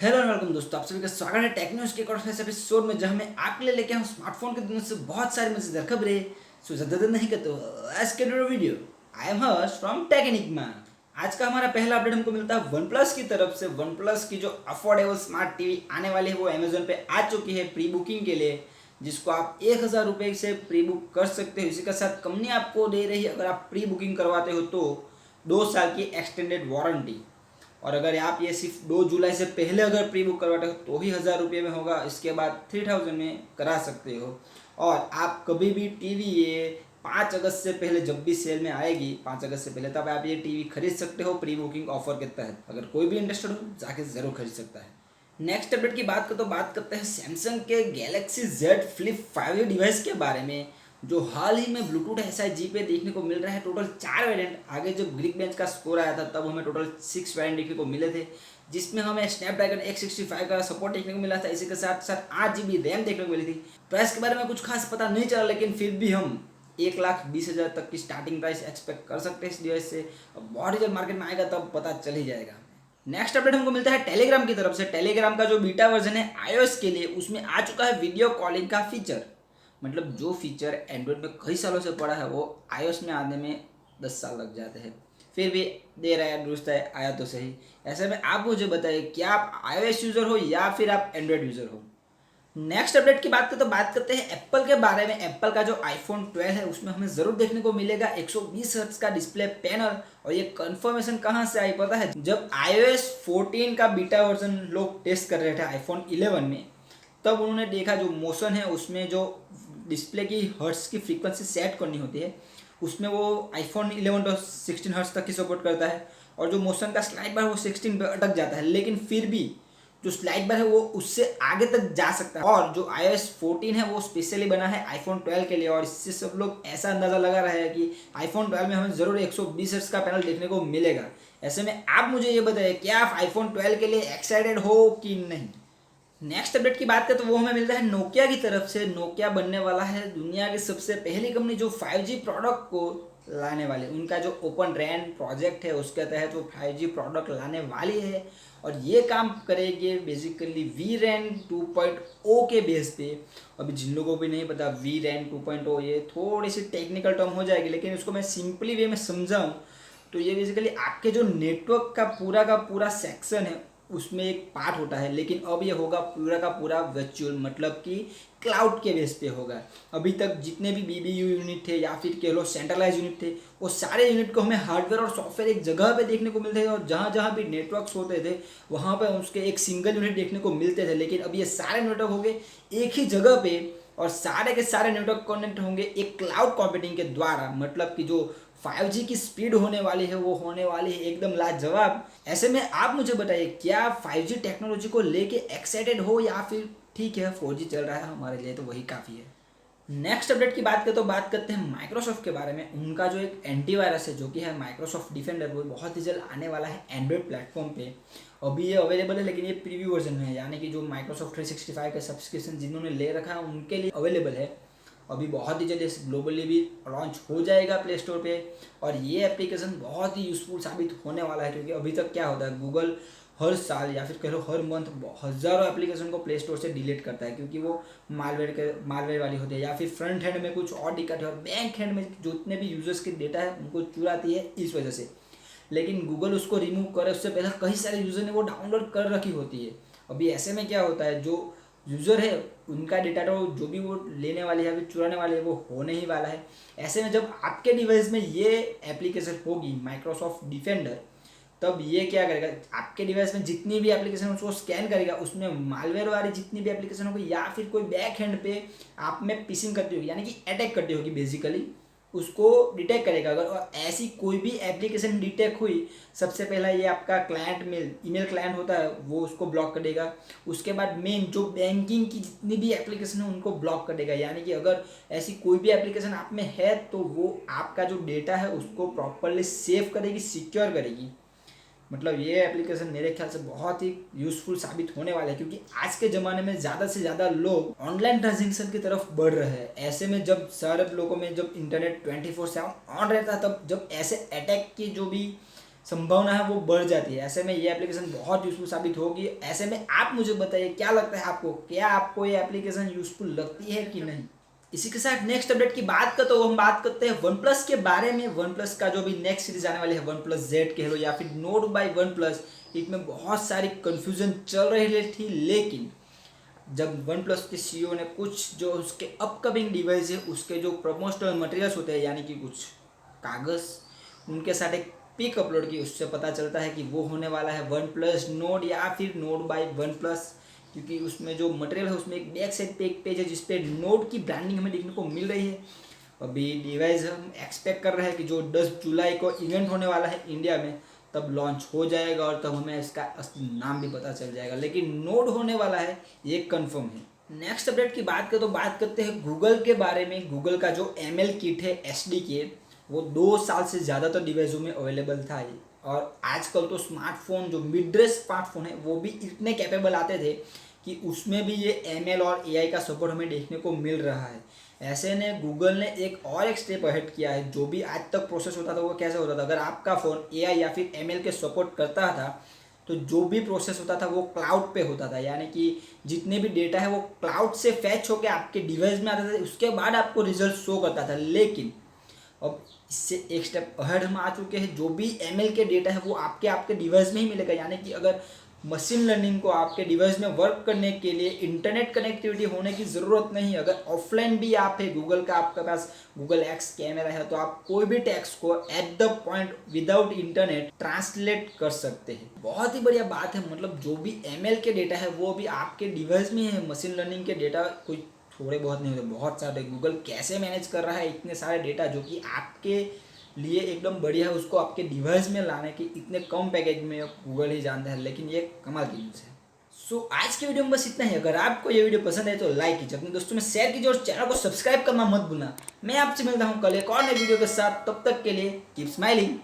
Hello and welcome दोस्तों, आप सभी का स्वागत है टेक न्यूज़ के एक और फ्रेश एपिसोड में, जहां मैं आपके लिए लेके आऊँ स्मार्टफोन की दुनिया से बहुत सारी मजेदार खबरें। सो ज़्यादा देर नहीं करते let's get into video. I am Harsh from Tech Enigma. आज का हमारा पहला अपडेट हमको मिलता है वन प्लस की तरफ से। वन प्लस की जो अफोर्डेबल स्मार्ट टीवी आने वाली है वो अमेजोन पे आ चुकी है प्री बुकिंग के लिए, जिसको आप 1000 रुपये से प्री बुक कर सकते हो। इसी के साथ कंपनी आपको दे रही है, अगर आप प्री बुकिंग करवाते हो तो 2 साल की एक्सटेंडेड वारंटी। और अगर आप ये सिर्फ 2 जुलाई से पहले अगर प्री बुक करवाते हो तो ही 1000 रुपये में होगा, इसके बाद 3000 में करा सकते हो। और आप कभी भी टीवी ये 5 अगस्त से पहले, जब भी सेल में आएगी 5 अगस्त से पहले, तब आप ये टीवी खरीद सकते हो प्री बुकिंग ऑफर के तहत। अगर कोई भी इंटरेस्टेड हो जाके ज़रूर खरीद सकता है। नेक्स्ट अपडेट की बात करें तो बात करते हैं सैमसंग के गैलेक्सी Z फ्लिप 5 डिवाइस के बारे में, जो हाल ही में ब्लूटूथ SIG पे देखने को मिल रहा है। टोटल 4 वेरिएंट, आगे जब ग्रीक बेंच का स्कोर आया था तब हमें टोटल 6 वेरिएंट देखने को मिले थे, जिसमें हमें स्नैपड्रैगन 865 का सपोर्ट देखने को मिला था। इसी के साथ साथ 8 GB रैम देखने को मिली थी। प्राइस के बारे में कुछ खास पता नहीं चला, लेकिन फिर भी हम 1,20,000 तक की स्टार्टिंग प्राइस एक्सपेक्ट कर सकते हैं इस डिवाइस से। अब बहुत ही जब मार्केट में आएगा तब पता चल ही जाएगा। नेक्स्ट अपडेट हमको मिलता है टेलीग्राम की तरफ से। टेलीग्राम का जो बीटा वर्जन है iOS के लिए, उसमें आ चुका है वीडियो कॉलिंग का फीचर। मतलब जो फीचर एंड्रॉयड में कई सालों से पड़ा है वो iOS में आने में 10 साल लग जाते हैं। फिर भी दे रहा है, दुरुस्त है, आया तो सही। ऐसे में आप मुझे बताइए, क्या आप iOS यूज़र हो या फिर आप एंड्रॉयड यूज़र हो। नेक्स्ट अपडेट की बात करें तो बात करते हैं एप्पल के बारे में। एप्पल का जो आईफोन 12 है उसमें हमें ज़रूर देखने को मिलेगा 120 हर्ट्ज का डिस्प्ले पैनल। और ये कंफर्मेशन कहाँ से आई पता है? जब iOS 14 का बीटा वर्जन लोग टेस्ट कर रहे थे आईफोन 11 में, तब उन्होंने देखा जो मोशन है उसमें जो डिस्प्ले की हर्ट्स की फ्रीक्वेंसी सेट करनी होती है, उसमें वो आईफोन 11 तो 16 हर्ट्स तक की सपोर्ट करता है। और जो मोशन का स्लाइड बार वो 16 पे अटक जाता है, लेकिन फिर भी जो स्लाइड बार है वो उससे आगे तक जा सकता है। और जो iOS 14 है वो स्पेशली बना है आईफोन 12 के लिए। और इससे सब लोग ऐसा अंदाज़ा लगा रहे हैं कि आईफोन 12 में हमें ज़रूर 120 हर्ट्ज का पैनल देखने को मिलेगा। ऐसे में आप मुझे ये बताइए, क्या आप आईफोन 12 के लिए एक्साइटेड हो कि नहीं। नेक्स्ट अपडेट की बात करें तो वो हमें मिलता है नोकिया की तरफ से। नोकिया बनने वाला है दुनिया की सबसे पहली कंपनी जो 5G प्रोडक्ट को लाने वाले। उनका जो ओपन रैन प्रोजेक्ट है उसके तहत वो 5G प्रोडक्ट लाने वाली है। और ये काम करेंगे बेसिकली Vran 2.0 के बेस पे। अभी जिन लोगों को भी नहीं पता, Vran 2.0 ये थोड़ी सी टेक्निकल टर्म हो जाएगी, लेकिन उसको मैं सिंपली वे में समझाऊँ तो ये बेसिकली आपके जो नेटवर्क का पूरा सेक्शन है उसमें एक पार्ट होता है, लेकिन अब ये होगा पूरा का पूरा वर्चुअल, मतलब कि क्लाउड के बेस पे होगा। अभी तक जितने भी BBU यूनिट थे या फिर कह लो सेंट्रलाइज यूनिट थे, वो सारे यूनिट को हमें हार्डवेयर और सॉफ्टवेयर एक जगह पे देखने को मिलते थे। और जहाँ जहाँ भी नेटवर्क्स होते थे वहाँ पे उसके एक सिंगल यूनिट देखने को मिलते थे। लेकिन अब ये सारे नेटवर्क हो गए एक ही जगह पे, और सारे के सारे नेटवर्क कनेक्ट होंगे एक क्लाउड कंप्यूटिंग के द्वारा। मतलब कि जो 5G की स्पीड होने वाली है वो होने वाली है एकदम लाजवाब। ऐसे में आप मुझे बताइए, क्या 5G टेक्नोलॉजी को लेके एक्साइटेड हो या फिर ठीक है 4G चल रहा है हमारे लिए तो वही काफ़ी है। नेक्स्ट अपडेट की बात करें तो बात करते हैं माइक्रोसॉफ्ट के बारे में। उनका जो एक एंटीवायरस है जो कि है माइक्रोसॉफ्ट डिफेंडर, वो बहुत ही जल्द आने वाला है एंड्रॉयड प्लेटफॉर्म पे। अभी ये अवेलेबल है, लेकिन ये प्रीव्यू वर्जन में है, यानी कि जो माइक्रोसॉफ्ट 365 का सब्सक्रिप्शन जिन्होंने ले रखा है उनके लिए अवेलेबल है। अभी बहुत ही जल्द ग्लोबली भी लॉन्च हो जाएगा प्ले स्टोर पे। और ये एप्लीकेशन बहुत ही यूज़फुल साबित होने वाला है, क्योंकि अभी तक क्या होता है, गूगल हर साल या फिर कह लो हर मंथ हज़ारों एप्लीकेशन को प्ले स्टोर से डिलीट करता है, क्योंकि वो मालवेयर वाली होती है या फिर फ्रंट हैंड में कुछ और दिक्कत है, और बैक हैंड में जितने भी यूजर्स के डेटा है उनको चुराती है इस वजह से। लेकिन गूगल उसको रिमूव करे उससे पहले कई सारे यूज़र ने वो डाउनलोड कर रखी होती है। अभी ऐसे में क्या होता है, जो यूज़र है उनका डेटा तो जो भी वो लेने वाले है अभी चुराने वाले है वो होने ही वाला है। ऐसे में जब आपके डिवाइस में ये एप्लीकेशन होगी माइक्रोसॉफ्ट डिफेंडर, तब ये क्या करेगा, आपके डिवाइस में जितनी भी एप्लीकेशन उसको स्कैन करेगा, उसमें मालवेयर वाली जितनी भी एप्लीकेशन होगी या फिर कोई बैक हैंड पे आप में पिसिंग करती होगी, यानी कि अटैक करती होगी बेसिकली, उसको डिटेक्ट करेगा। अगर ऐसी कोई भी एप्लीकेशन डिटेक्ट हुई, सबसे पहला ये आपका क्लाइंट ईमेल क्लाइंट होता है वो उसको ब्लॉक कर देगा। उसके बाद मेन जो बैंकिंग की जितनी भी एप्लीकेशन है उनको ब्लॉक कर देगा। यानी कि अगर ऐसी कोई भी एप्लीकेशन आप में है तो वो आपका जो डेटा है उसको प्रॉपरली सेव करेगी, सिक्योर करेगी। मतलब ये एप्लीकेशन मेरे ख्याल से बहुत ही यूज़फुल साबित होने वाला है, क्योंकि आज के ज़माने में ज़्यादा से ज़्यादा लोग ऑनलाइन ट्रांजेक्शन की तरफ बढ़ रहे हैं। ऐसे में जब सारे लोगों में जब इंटरनेट 24/7 ऑन रहता है, तब जब ऐसे अटैक की जो भी संभावना है वो बढ़ जाती है। ऐसे में ये एप्लीकेशन बहुत यूज़फुल साबित होगी। ऐसे में आप मुझे बताइए क्या लगता है आपको, क्या आपको ये एप्लीकेशन यूज़फुल लगती है कि नहीं। इसी के साथ नेक्स्ट अपडेट की बात करते हो, हम बात करते हैं वन प्लस के बारे में। वन प्लस का जो भी नेक्स्ट सीरीज आने वाली है, वन प्लस जेड कह लो या फिर नोट बाय वन प्लस, इसमें बहुत सारी कन्फ्यूजन चल रही थी। लेकिन जब वन प्लस के सीईओ ने कुछ जो उसके अपकमिंग डिवाइस है उसके जो प्रमोशनल मटेरियल्स होते हैं, यानी कि कुछ कागज़, उनके साथ एक पिक अपलोड की, उससे पता चलता है कि वो होने वाला है वन प्लस नोट या फिर नोट बाय वन प्लस। क्योंकि उसमें जो मटेरियल है उसमें एक बैक साइड पे एक पेज है जिसपे नोट की ब्रांडिंग हमें देखने को मिल रही है। अभी डिवाइस हम एक्सपेक्ट कर रहे हैं कि जो 10 जुलाई को इवेंट होने वाला है इंडिया में, तब लॉन्च हो जाएगा और तब हमें इसका असली नाम भी पता चल जाएगा। लेकिन नोट होने वाला है ये कंफर्म है। नेक्स्ट अपडेट की बात करें तो बात करते हैं गूगल के बारे में। गूगल का जो ML किट है SDK, वो 2 साल से ज़्यादा तो डिवाइसों में अवेलेबल था ही। और आजकल तो स्मार्टफोन जो मिड रेंज स्मार्टफोन है वो भी इतने कैपेबल आते थे कि उसमें भी ये ML और AI का सपोर्ट हमें देखने को मिल रहा है। ऐसे ने गूगल ने एक स्टेप अहेड किया है। जो भी आज तक प्रोसेस होता था वो कैसे होता था, अगर आपका फ़ोन AI या फिर ML के सपोर्ट करता था तो जो भी प्रोसेस होता था वो क्लाउड पे होता था, यानी कि जितने भी डेटा है वो क्लाउड से फैच होकर आपके डिवाइस में आता था, उसके बाद आपको रिजल्ट शो करता था। लेकिन अब इससे एक स्टेप अहेड हम आ चुके हैं। जो भी ML के डेटा है वो आपके डिवाइस में ही मिलेगा, यानी कि अगर मशीन लर्निंग को आपके डिवाइस में वर्क करने के लिए इंटरनेट कनेक्टिविटी होने की ज़रूरत नहीं। अगर ऑफलाइन भी आप है, गूगल का आपके पास गूगल एक्स कैमरा है, तो आप कोई भी टेक्स्ट को at the point without internet translate कर सकते हैं। बहुत ही बढ़िया बात है। मतलब जो भी ML के डेटा है वो भी आपके डिवाइस में है। मशीन लर्निंग के डेटा कोई थोड़े बहुत नहीं होते, बहुत सारे। गूगल कैसे मैनेज कर रहा है इतने सारे डेटा जो कि आपके लिए एकदम बढ़िया है, उसको आपके डिवाइस में लाने की इतने कम पैकेज में गूगल ही जानता है। लेकिन ये कमाल की न्यूज़ है। सो आज के वीडियो में बस इतना ही। अगर आपको ये वीडियो पसंद है तो लाइक कीजिए, अपने दोस्तों में शेयर कीजिए और चैनल को सब्सक्राइब करना मत भूलना। मैं आपसे मिलता हूँ कल एक और नए वीडियो के साथ। तब तक के लिए कीप स्माइलिंग।